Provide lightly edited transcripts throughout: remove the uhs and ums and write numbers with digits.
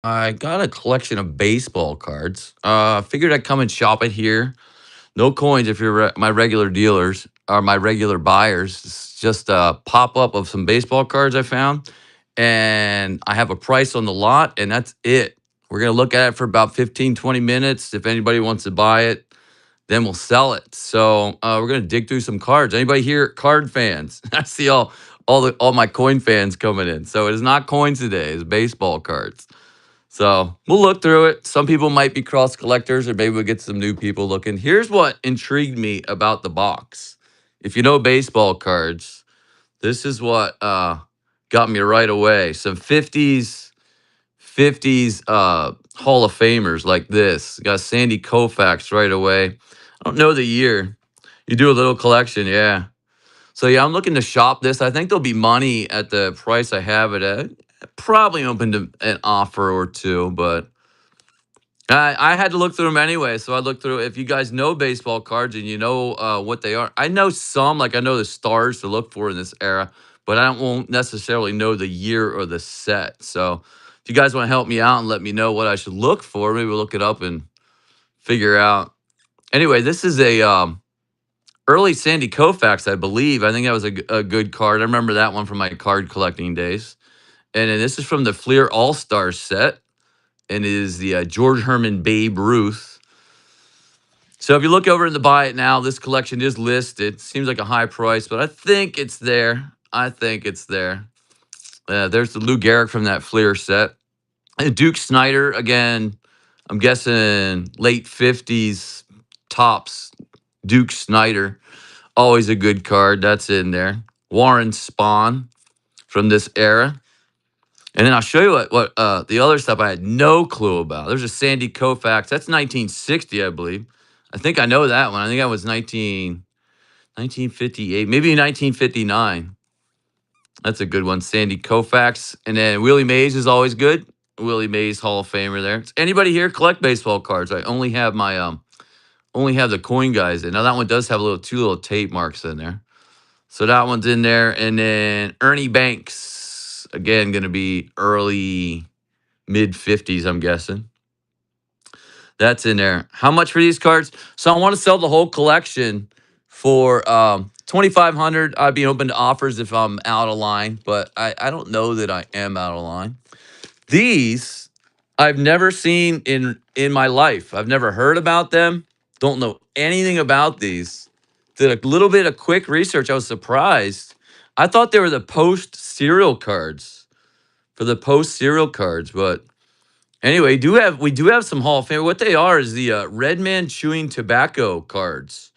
I got a collection of baseball cards. Figured I'd come and shop it here. No coins if you're my regular dealers or my regular buyers. It's just a pop up of some baseball cards I found, and I have a price on the lot, and that's it. We're gonna look at it for about 15, 20 minutes. If anybody wants to buy it, then we'll sell it. So we're gonna dig through some cards. Anybody here card fans? I see all my coin fans coming in. So it is not coins today. It's baseball cards. So we'll look through it. Some people might be cross collectors, or maybe we'll get some new people looking. Here's what intrigued me about the box. If you know baseball cards, this is what got me right away. Some 50s Hall of Famers like this. Got Sandy Koufax right away. I don't know the year. You do a little collection, yeah. So yeah, I'm looking to shop this. I think there'll be money at the price I have it at. Probably open to an offer or two, but I had to look through them anyway. So I looked through. If you guys know baseball cards and you know what they are, I know some. Like I know the stars to look for in this era, but I won't necessarily know the year or the set. So if you guys want to help me out and let me know what I should look for, maybe we'll look it up and figure out. Anyway, this is a early Sandy Koufax, I believe. I think that was a good card. I remember that one from my card collecting days. And then this is from the Fleer All Stars set, and it is the George Herman Babe Ruth. So if you look over in the buy it now, this collection is listed. Seems like a high price, but I think it's there. I think it's there. There's the Lou Gehrig from that Fleer set. And Duke Snyder, again, I'm guessing late 50s tops. Duke Snyder, always a good card. That's in there. Warren Spahn from this era. And then I'll show you what the other stuff I had no clue about. There's a Sandy Koufax. That's 1960, I believe. I think I know that one. I think that was 1958, maybe 1959. That's a good one. Sandy Koufax. And then Willie Mays is always good. Willie Mays, Hall of Famer there. Does anybody here collect baseball cards? I only have my only have the coin guys in. Now that one does have two little tape marks in there. So that one's in there. And then Ernie Banks, again, gonna be early mid 50s, I'm guessing. That's in there. How much for these cards? So I want to sell the whole collection for 2,500. I'd be open to offers if I'm out of line, but I don't know that I am out of line. These I've never seen in my life. I've never heard about them. Don't know anything about these. Did a little bit of quick research. I was surprised. I thought they were the post serial cards for the post serial cards, but anyway, we do have some Hall of Fame. What they are is the Red Man Chewing Tobacco cards.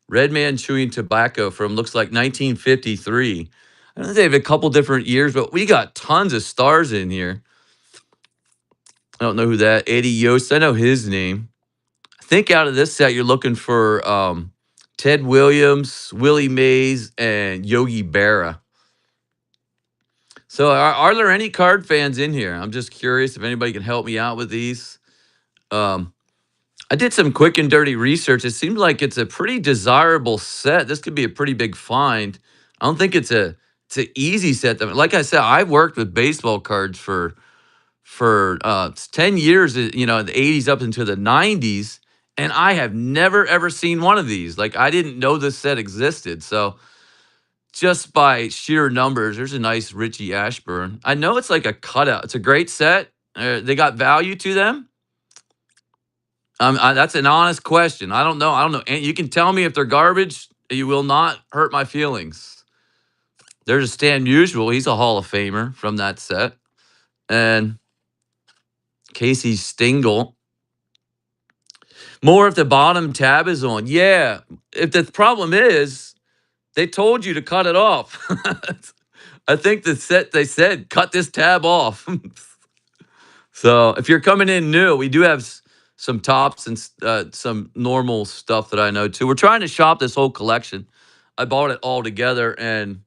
Red Man Chewing Tobacco from looks like 1953. I don't know, they have a couple different years, but we got tons of stars in here. I don't know who that Eddie Yost. I know his name. I think out of this set, you're looking for Ted Williams, Willie Mays, and Yogi Berra. So are there any card fans in here? I'm just curious if anybody can help me out with these. Um, I did some quick and dirty research. It seems like it's a pretty desirable set. This could be a pretty big find. I don't think it's an easy set. Like I said, I've worked with baseball cards for 10 years, you know, in the 80s up into the 90s, and I have never ever seen one of these. Like I didn't know this set existed. So just by sheer numbers, there's a nice Richie Ashburn. I know it's like a cutout. It's a great set. They got value to them. That's an honest question. I don't know. I don't know. And you can tell me if they're garbage. You will not hurt my feelings. There's a Stan Musial. He's a Hall of Famer from that set. And Casey Stengel. More if the bottom tab is on. Yeah. If the problem is they told you to cut it off. I think they said cut this tab off. So if you're coming in new, we do have some tops and some normal stuff that I know too. We're trying to shop this whole collection. I bought it all together and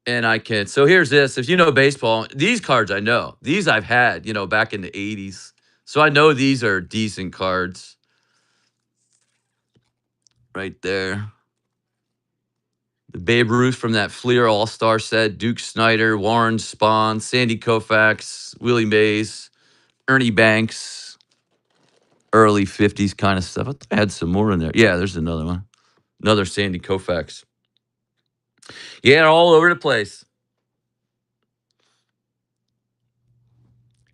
I can. So here's this. If you know baseball, these cards I know. These I've had, you know, back in the 80s. So I know these are decent cards. Right there. The Babe Ruth from that Fleer All-Star set, Duke Snyder, Warren Spahn, Sandy Koufax, Willie Mays, Ernie Banks, early 50s kind of stuff. I thought I had some more in there. Yeah, there's another one. Another Sandy Koufax. Yeah, all over the place.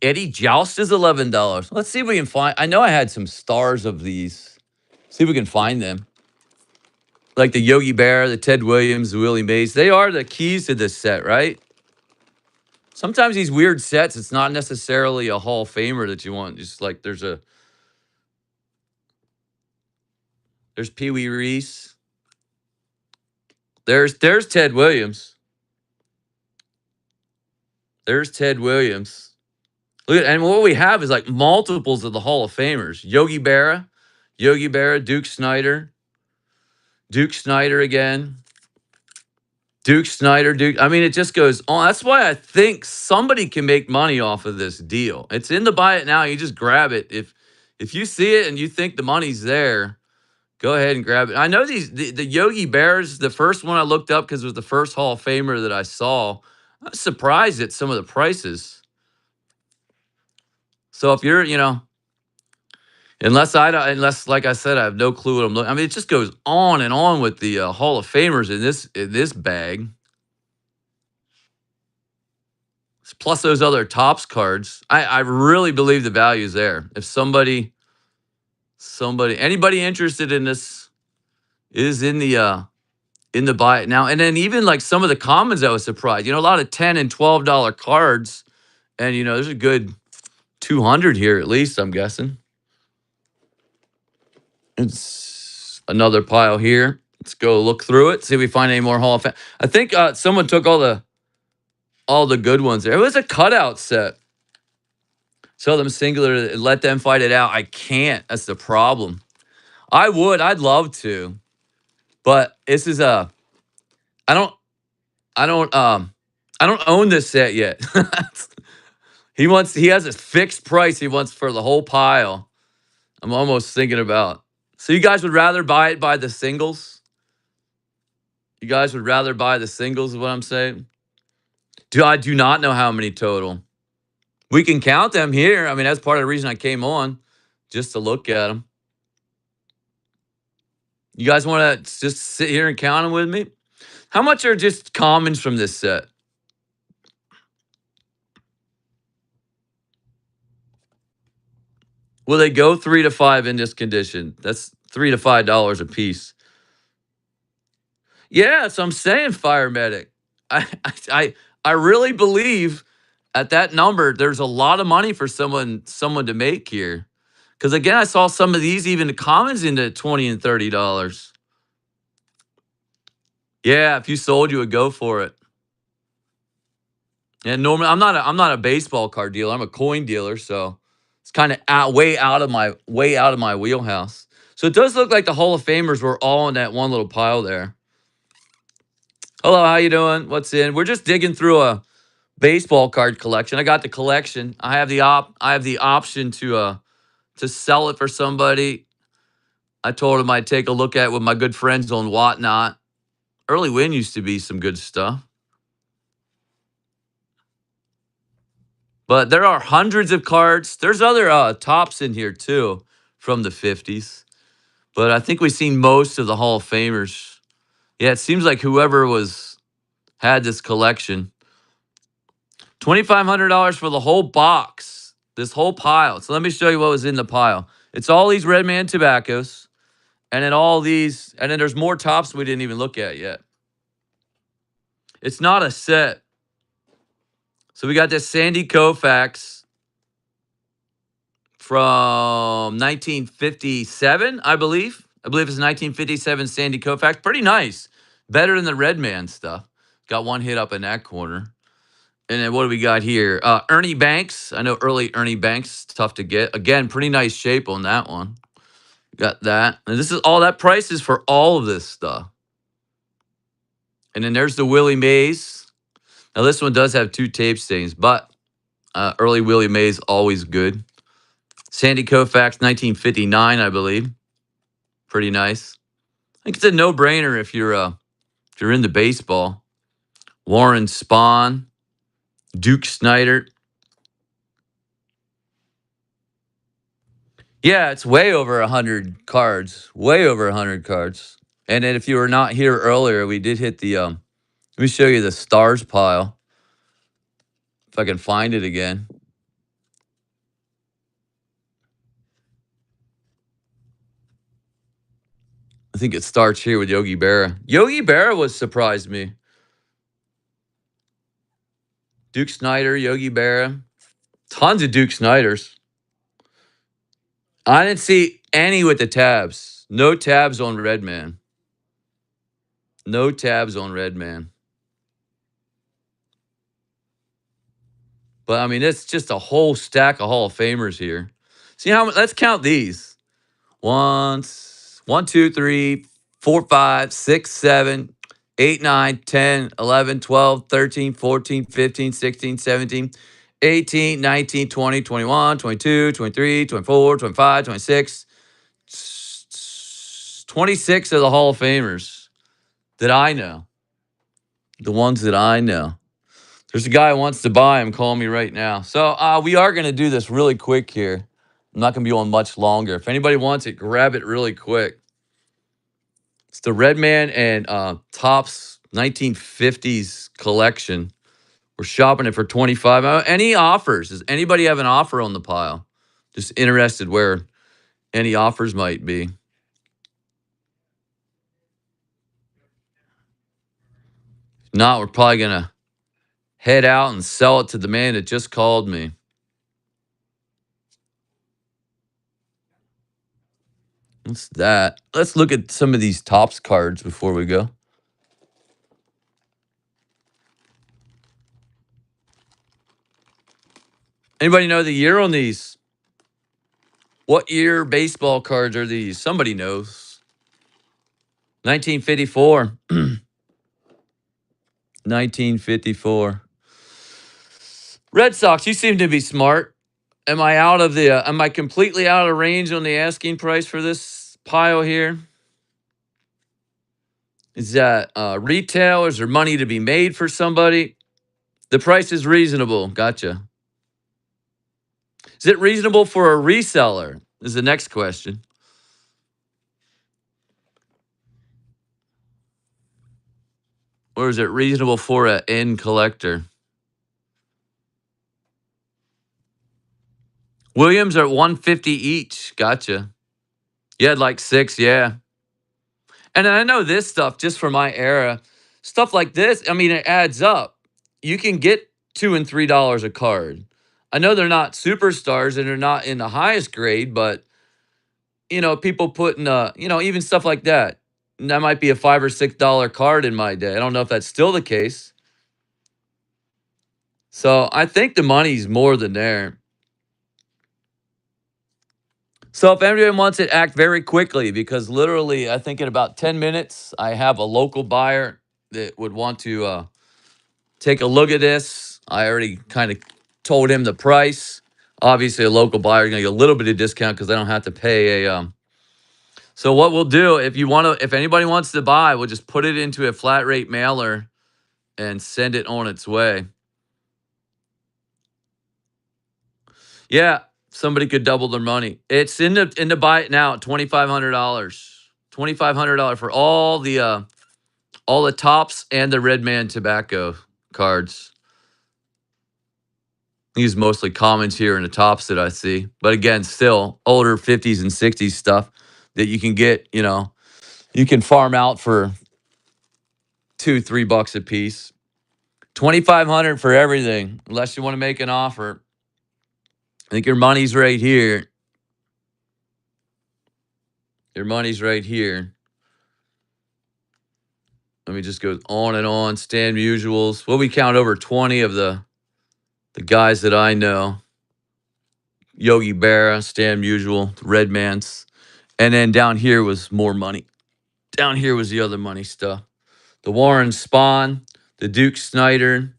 Eddie Joust is $11. Let's see if we can find. I know I had some stars of these. See if we can find them. Like the Yogi Berra, the Ted Williams, the Willie Mays. They are the keys to this set, right? Sometimes these weird sets, it's not necessarily a Hall of Famer that you want. Just like there's Pee Wee Reese. There's Ted Williams. There's Ted Williams. Look at, and what we have is like multiples of the Hall of Famers. Yogi Berra, Duke Snyder again. Duke Snyder, I mean, it just goes on. That's why I think somebody can make money off of this deal. It's in the buy it now. You just grab it. If you see it and you think the money's there, go ahead and grab it. I know the Yogi Bears, the first one I looked up because it was the first Hall of Famer that I saw. I was surprised at some of the prices. So if you're, unless like I said, I have no clue what I'm looking. I mean, it just goes on and on with the Hall of Famers in this bag. Plus those other tops cards. I really believe the value is there. If anybody interested in this is in the buy it now. And then even like some of the commons, I was surprised. A lot of $10 and $12 cards, and there's a good 200 here at least, I'm guessing. It's another pile here. Let's go look through it, see if we find any more Hall of Fame. I think someone took all the good ones there. It was a cutout set. Sell them singular, let them fight it out. I can't. That's the problem. I'd love to. But this is I don't own this set yet. He has a fixed price he wants for the whole pile. I'm almost thinking about. So you guys would rather buy it by the singles? You guys would rather buy the singles is what I'm saying? I do not know how many total. We can count them here. I mean, that's part of the reason I came on, just to look at them. You guys want to just sit here and count them with me? How much are just commons from this set? Will they go 3 to 5 in this condition? That's $3 to $5 a piece. Yeah, so I'm saying, Fire Medic. I really believe at that number, there's a lot of money for someone to make here. Because again, I saw some of these even the commons into $20 and $30. Yeah, if you sold, you would go for it. And normally, I'm not a baseball card dealer. I'm a coin dealer, so it's kind of way out of my wheelhouse. So it does look like the Hall of Famers were all in that one little pile there. Hello, how you doing? What's in? We're just digging through a baseball card collection. I got the collection. I have the option to sell it for somebody. I told him I'd take a look at it with my good friends on Whatnot. Early Win used to be some good stuff. But there are hundreds of cards. There's other tops in here too from the 50s. But I think we've seen most of the Hall of Famers. Yeah, it seems like whoever had this collection. $2,500 for the whole box, this whole pile. So let me show you what was in the pile. It's all these Redman tobaccos, and then all these, and then there's more tops we didn't even look at yet. It's not a set. So we got this Sandy Koufax from 1957, I believe. I believe it's 1957 Sandy Koufax. Pretty nice. Better than the Redman stuff. Got one hit up in that corner. And then what do we got here? Ernie Banks. I know early Ernie Banks, tough to get. Again, pretty nice shape on that one. Got that. And this is all that price is for all of this stuff. And then there's the Willie Mays. Now this one does have 2 tape stains, but early Willie Mays always good. Sandy Koufax, 1959, I believe. Pretty nice. I think it's a no-brainer if you're if you're into baseball. Warren Spahn, Duke Snyder. Yeah, it's way over 100 cards. Way over 100 cards. And then if you were not here earlier, we did hit the let me show you the stars pile. If I can find it again. I think it starts here with Yogi Berra. Yogi Berra was surprised me. Duke Snyder, Yogi Berra. Tons of Duke Snyders. I didn't see any with the tabs. No tabs on Redman. No tabs on Redman. But I mean, it's just a whole stack of Hall of Famers here. See how? Let's count these. One, two, three, 4, 5, 6, 7, 8, 9, 10, 11, 12, 13, 14, 15, 16, 17, 18, 19, 20, 21, 22, 23, 24, 25, 26, 26 of the Hall of Famers that I know. The ones that I know. There's a guy who wants to buy him. Call me right now. So we are going to do this really quick here. I'm not going to be on much longer. If anybody wants it, grab it really quick. It's the Redman and Topps 1950s collection. We're shopping it for $25. Any offers? Does anybody have an offer on the pile? Just interested where any offers might be. If not, we're probably going to head out and sell it to the man that just called me. What's that? Let's look at some of these Topps cards before we go. Anybody know the year on these? What year baseball cards are these? Somebody knows. 1954. 1954. Red Sox, you seem to be smart. Am I out of the am I completely out of range on the asking price for this pile here? Is that retail? Is there money to be made for somebody? The price is reasonable. Gotcha. Is it reasonable for a reseller? Is the next question. Or is it reasonable for an end collector? Williams are 150 each. Gotcha. You had like 6, yeah. And I know this stuff just for my era. Stuff like this, I mean, it adds up. You can get $2 and $3 a card. I know they're not superstars and they're not in the highest grade, but you know, people putting you know, even stuff like that. That might be a $5 or $6 card in my day. I don't know if that's still the case. So I think the money's more than there. So if anyone wants it, act very quickly because literally, I think in about 10 minutes, I have a local buyer that would want to take a look at this. I already kind of told him the price. Obviously, a local buyer is going to get a little bit of discount because they don't have to pay a. So what we'll do, if anybody wants to buy, we'll just put it into a flat rate mailer and send it on its way. Yeah, somebody could double their money. It's in the buy it now, $2,500. $2,500 for all the Topps and the Redman tobacco cards. These mostly commons here in the Topps that I see. But again, still older 50s and 60s stuff that you can get, you know, you can farm out for $2-3 a piece. $2,500 for everything, unless you want to make an offer. I think your money's right here. Your money's right here. Let me just go on and on. Stan Musials. Well, we count over 20 of the guys that I know. Yogi Berra, Stan Musial, Redmans. And then down here was more money. Down here was the other money stuff. The Warren Spahn, the Duke Snyder,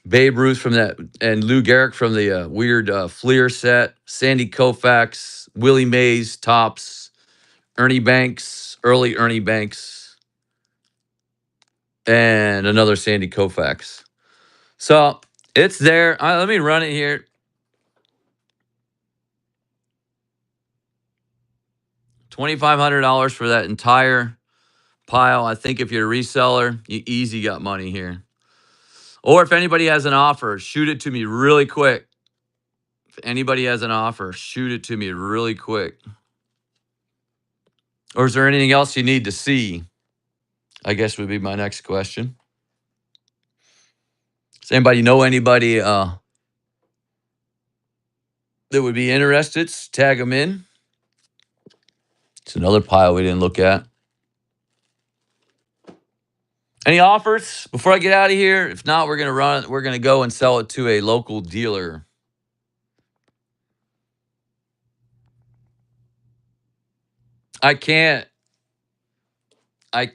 Babe Ruth from that, and Lou Gehrig from the weird Fleer set, Sandy Koufax, Willie Mays, Topps, Ernie Banks, early Ernie Banks. and another Sandy Koufax. So it's there. Let me run it here. $2,500 for that entire pile. I think if you're a reseller, you easy got money here. Or if anybody has an offer, shoot it to me really quick. If anybody has an offer, shoot it to me really quick. Or is there anything else you need to see? I guess would be my next question. Does anybody know anybody that would be interested? Tag them in. It's another pile we didn't look at. Any offers before I get out of here? If not, we're gonna go and sell it to a local dealer. I can't. I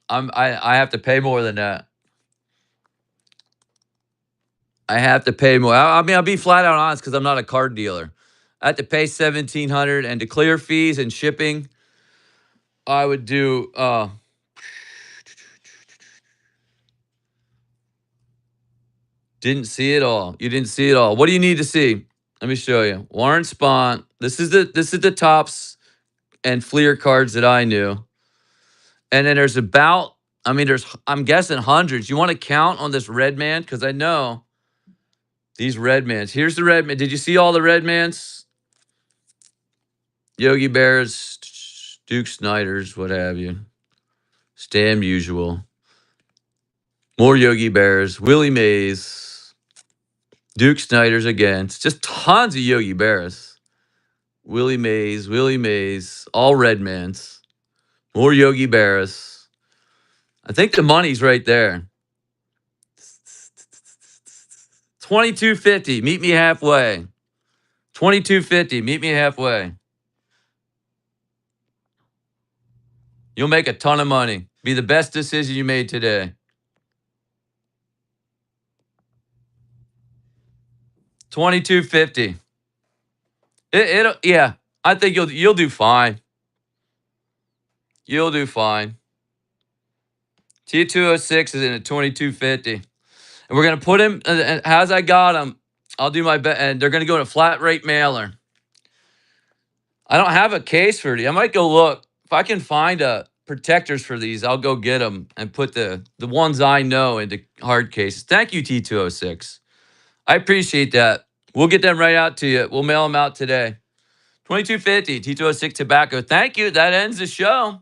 have to pay more than that. I have to pay more. I mean, I'll be flat out honest because I'm not a card dealer. I have to pay $1,700 and to clear fees and shipping. I would do didn't see it all. You didn't see it all. What do you need to see? Let me show you. Warren Spahn. This is the tops and Fleer cards that I knew. And then there's I'm guessing hundreds. You want to count on this red man? Because I know these red mans. Here's the red man. Did you see all the red mans? Yogi Bears, Duke Snyders, what have you. Stan Musial. More Yogi Bears. Willie Mays. Duke Snyders again. It's just tons of Yogi Bears. Willie Mays. All red mans. More Yogi Bears. I think the money's right there. $22.50. Meet me halfway. $22.50. Meet me halfway. You'll make a ton of money. Be the best decision you made today. $22.50. Yeah. I think you'll do fine. You'll do fine. T206 is in at $22.50. And we're gonna put him as I got him. I'll do my best, and they're gonna go in a flat rate mailer. I don't have a case for these. I might go look. If I can find protectors for these, I'll go get them and put the ones I know into hard cases. Thank you, T206. I appreciate that. We'll get them right out to you. We'll mail them out today. $22.50, T206 tobacco. Thank you. That ends the show.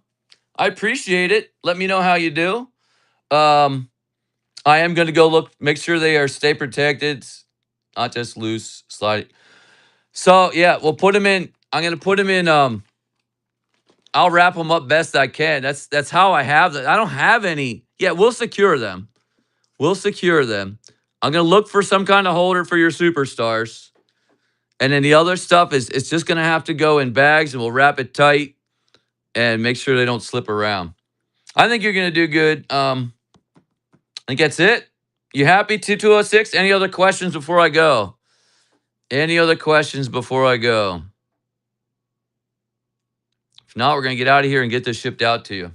I appreciate it. Let me know how you do. I am going to go look, make sure they stay protected, not just loose, slide. So yeah, we'll put them in. I'm going to put them in. I'll wrap them up best I can. That's how I have them. I don't have any. Yeah, we'll secure them. We'll secure them. I'm going to look for some kind of holder for your superstars. And then the other stuff it's just going to have to go in bags, and we'll wrap it tight and make sure they don't slip around. I think you're going to do good. I think that's it. You happy, 2206? Any other questions before I go? Any other questions before I go? If not, we're going to get out of here and get this shipped out to you. I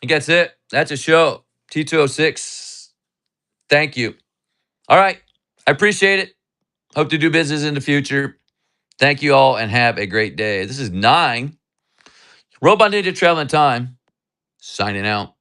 think that's it. That's a show. T206. Thank you. All right. I appreciate it. Hope to do business in the future. Thank you all and have a great day. This is 9. Robot Ninja Traveling Time. Signing out.